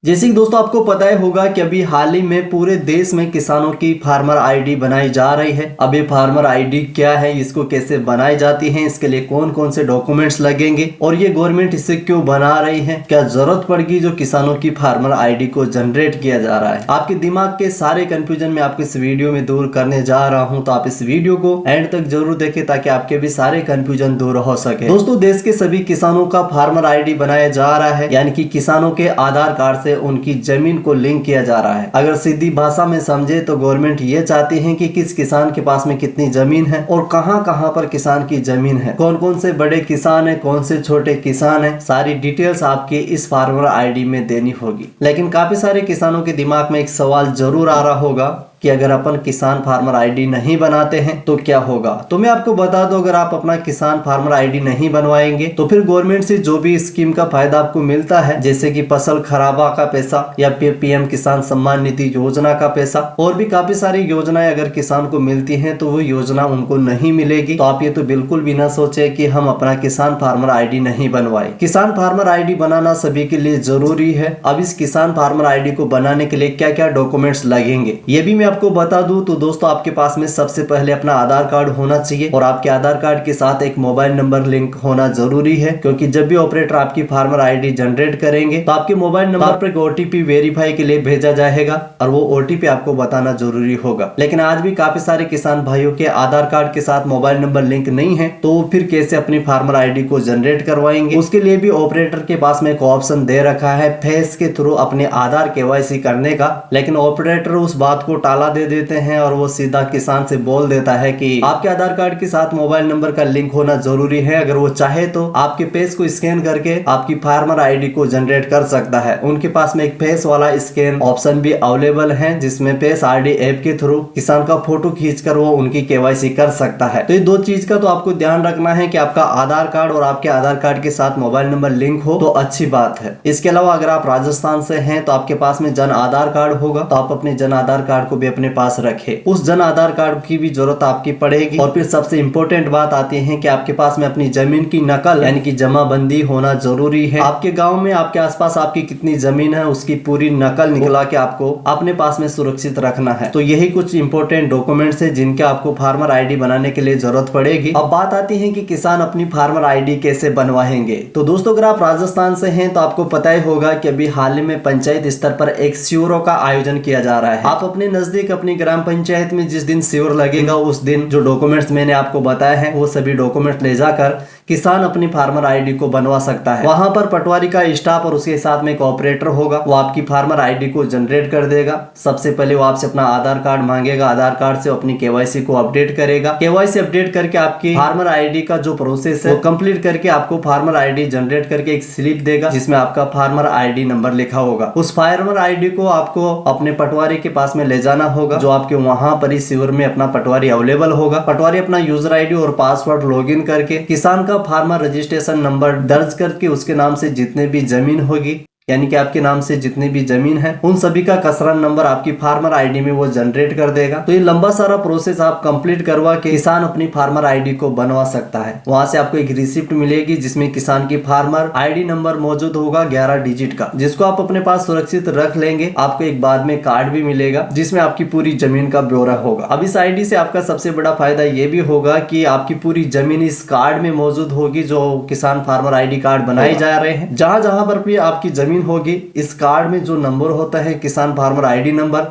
जैसे कि दोस्तों आपको पता ही होगा कि अभी हाल ही में पूरे देश में किसानों की फार्मर आईडी बनाई जा रही है। अब ये फार्मर आईडी क्या है, इसको कैसे बनाई जाती है, इसके लिए कौन कौन से डॉक्यूमेंट्स लगेंगे और ये गवर्नमेंट इसे क्यों बना रही है, क्या जरूरत पड़ेगी जो किसानों की फार्मर आईडी को जनरेट किया जा रहा है। आपके दिमाग के सारे कंफ्यूजन में आपको इस वीडियो में दूर करने जा रहा हूँ, तो आप इस वीडियो को एंड तक जरूर देखें ताकि आपके भी सारे कंफ्यूजन दूर हो सके। दोस्तों देश के सभी किसानों का फार्मर आईडी बनाया जा रहा है, यानी कि किसानों के आधार कार्ड से उनकी जमीन को लिंक किया जा रहा है। अगर सीधी भाषा में समझे तो गवर्नमेंट ये चाहती है कि किस किसान के पास में कितनी जमीन है और कहां कहां पर किसान की जमीन है, कौन कौन से बड़े किसान है, कौन से छोटे किसान है, सारी डिटेल्स आपके इस फार्मर आईडी में देनी होगी। लेकिन काफी सारे किसानों के दिमाग में एक सवाल जरूर आ रहा होगा कि अगर अपन किसान फार्मर आईडी नहीं बनाते हैं तो क्या होगा। तो मैं आपको बता दूं, अगर आप अपना किसान फार्मर आईडी नहीं बनवाएंगे तो फिर गवर्नमेंट से जो भी स्कीम का फायदा आपको मिलता है, जैसे कि फसल खराबा का पैसा या पीएम किसान सम्मान निधि योजना का पैसा और भी काफी सारी योजनाएं अगर किसान को मिलती हैं तो वो योजना उनको नहीं मिलेगी। तो आप ये तो बिल्कुल भी ना सोचे कि हम अपना किसान फार्मर आईडी नहीं बनवाए। किसान फार्मर आईडी बनाना सभी के लिए जरूरी है। अब इस किसान फार्मर आईडी को बनाने के लिए क्या क्या डॉक्यूमेंट्स लगेंगे ये भी मैं आपको बता दूं। तो दोस्तों आपके पास में सबसे पहले अपना आधार कार्ड होना चाहिए और आपके आधार कार्ड के साथ एक मोबाइल नंबर लिंक होना जरूरी है, क्योंकि जब भी ऑपरेटर आपकी फार्मर आईडी जनरेट करेंगे तो आपके मोबाइल नंबर पर ओटीपी वेरीफाई के लिए भेजा जाएगा और वो ओटीपी आपको बताना जरूरी होगा। लेकिन आज भी काफी सारे किसान भाइयों के आधार कार्ड के साथ मोबाइल नंबर लिंक नहीं है, तो फिर कैसे अपनी फार्मर आईडी को जनरेट करवाएंगे। उसके लिए भी ऑपरेटर के पास में एक ऑप्शन दे रखा है फेस के थ्रू अपने आधार केवाईसी करने का, लेकिन ऑपरेटर उस बात को टाला दे देते हैं और वो सीधा किसान से बोल देता है कि आपके आधार कार्ड के साथ मोबाइल नंबर का लिंक होना जरूरी है। अगर वो चाहे तो आपके फेस को स्कैन करके आपकी फार्मर आईडी को जनरेट कर सकता है। उनके पास में एक फेस वाला स्कैन ऑप्शन भी अवेलेबल है, जिसमें फेस आईडी ऐप के थ्रू किसान का फोटो खींचकर वो उनकी केवाईसी कर सकता है। तो ये दो चीज का तो आपको ध्यान रखना है कि आपका आधार कार्ड और आपके आधार कार्ड के साथ मोबाइल नंबर लिंक हो तो अच्छी बात है। इसके अलावा अगर आप राजस्थान से हैं तो आपके पास में जन आधार कार्ड होगा, तो आप अपने जन आधार कार्ड को भी अपने पास रखे। उस जन आधार कार्ड की भी जरूरत आपकी पड़ेगी। और फिर सबसे इंपॉर्टेंट बात आती है कि आपके पास में अपनी जमीन की नकल यानी कि जमाबंदी होना जरूरी है। आपके गांव में आपके आसपास आपकी कितनी जमीन है उसकी पूरी नकल निकला के आपको अपने पास में सुरक्षित रखना है। तो यही कुछ इंपॉर्टेंट डॉक्यूमेंट्स है जिनके आपको फार्मर आईडी बनाने के लिए जरूरत पड़ेगी। अब बात आती है कि किसान अपनी फार्मर आईडी कैसे बनवाएंगे। तो दोस्तों अगर आप राजस्थान से हैं तो आपको पता ही होगा कि अभी हाल ही में पंचायत स्तर पर एक शिविरों का आयोजन किया जा रहा है। आप अपने नजदीक अपनी ग्राम पंचायत में जिस दिन शिविर लगेगा उस दिन जो डॉक्यूमेंट्स मैंने आपको बताया है वो सभी डॉक्यूमेंट्स ले जाकर किसान अपनी फार्मर आईडी को बनवा सकता है। वहां पर पटवारी का स्टाफ और उसके साथ में एक ऑपरेटर होगा, वो आपकी फार्मर आईडी को जनरेट कर देगा। सबसे पहले वो आपसे अपना आधार कार्ड मांगेगा, आधार कार्ड से अपनी केवाईसी को अपडेट करेगा। केवाईसी अपडेट करके आपकी फार्मर आईडी का जो प्रोसेस है वो कंप्लीट करके आपको फार्मर आईडी जनरेट करके एक स्लिप देगा जिसमें आपका फार्मर आईडी नंबर लिखा होगा। उस फार्मर आईडी को आपको अपने पटवारी के पास में ले जाना होगा, जो आपके वहां पर इस शिविर में अपना पटवारी अवेलेबल होगा। पटवारी अपना यूजर आईडी और पासवर्ड लॉगिन करके किसान का फार्मर रजिस्ट्रेशन नंबर दर्ज करके उसके नाम से जितने भी जमीन होगी, यानी कि आपके नाम से जितनी भी जमीन है उन सभी का कसरन नंबर आपकी फार्मर आईडी में वो जनरेट कर देगा। तो ये लंबा सारा प्रोसेस आप कंप्लीट करवा के किसान अपनी फार्मर आईडी को बनवा सकता है। वहां से आपको एक रिसिप्ट मिलेगी जिसमें किसान की फार्मर आईडी नंबर मौजूद होगा 11 डिजिट का, जिसको आप अपने पास सुरक्षित रख लेंगे। आपको एक बाद में कार्ड भी मिलेगा जिसमें आपकी पूरी जमीन का ब्यौरा होगा। अब इस आईडी से आपका सबसे बड़ा फायदा ये भी होगा कि आपकी पूरी जमीन इस कार्ड में मौजूद होगी जो किसान फार्मर आईडी कार्ड बनाए जा रहे हैं। जहां जहां पर भी आपकी जमीन होगी इस कार्ड में जो नंबर होता है किसान फार्मर आईडी नंबर,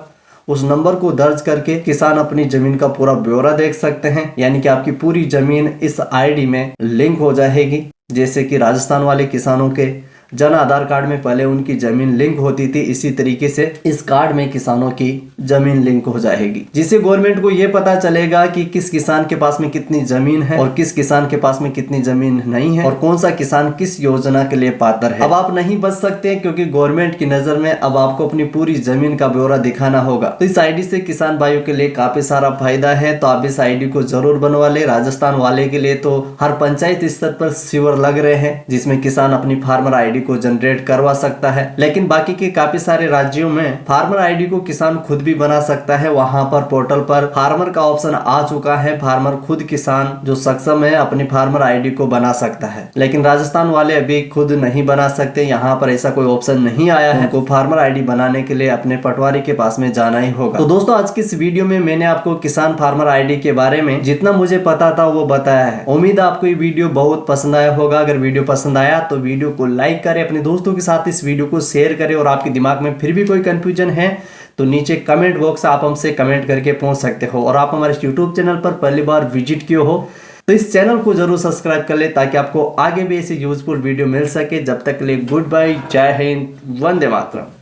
उस नंबर को दर्ज करके किसान अपनी जमीन का पूरा ब्यौरा देख सकते हैं। यानी कि आपकी पूरी जमीन इस आईडी में लिंक हो जाएगी। जैसे कि राजस्थान वाले किसानों के जन आधार कार्ड में पहले उनकी जमीन लिंक होती थी, इसी तरीके से इस कार्ड में किसानों की जमीन लिंक हो जाएगी, जिससे गवर्नमेंट को यह पता चलेगा कि किस किसान के पास में कितनी जमीन है और किस किसान के पास में कितनी जमीन नहीं है और कौन सा किसान किस योजना के लिए पात्र है। अब आप नहीं बच सकते क्योंकि गवर्नमेंट की नजर में अब आपको अपनी पूरी जमीन का ब्यौरा दिखाना होगा। तो इस आईडी से किसान भाइयों के लिए काफी सारा फायदा है, तो आप इस आईडी को जरूर बनवा ले। राजस्थान वाले के लिए तो हर पंचायत स्तर पर शिविर लग रहे हैं जिसमें किसान अपनी फार्मर आईडी आईडी को जनरेट करवा सकता है। लेकिन बाकी के काफी सारे राज्यों में फार्मर आईडी को किसान खुद भी बना सकता है। वहां पर पोर्टल पर फार्मर का ऑप्शन आ चुका है, फार्मर खुद किसान जो सक्षम है अपनी फार्मर आईडी को बना सकता है। लेकिन राजस्थान वाले अभी खुद नहीं बना सकते, यहाँ पर ऐसा कोई ऑप्शन नहीं आया है। उनको फार्मर आईडी बनाने के लिए अपने पटवारी के पास में जाना ही होगा। तो दोस्तों आज की इस वीडियो में मैंने आपको किसान फार्मर आईडी के बारे में जितना मुझे पता था वो बताया है। उम्मीद है आपको ये वीडियो बहुत पसंद आया होगा। अगर वीडियो पसंद आया तो वीडियो को लाइक करें, अपने दोस्तों के साथ इस वीडियो को शेयर करें, और आपके दिमाग में फिर भी कोई कंफ्यूजन है तो नीचे कमेंट बॉक्स आप हमसे कमेंट करके पूछ सकते हो। और आप हमारे यूट्यूब चैनल पर पहली बार विजिट किए हो तो इस चैनल को जरूर सब्सक्राइब कर ले ताकि आपको आगे भी ऐसी यूजफुल वीडियो मिल सके। जब तक के लिए गुड बाय, जय हिंद, वंदे मातरम।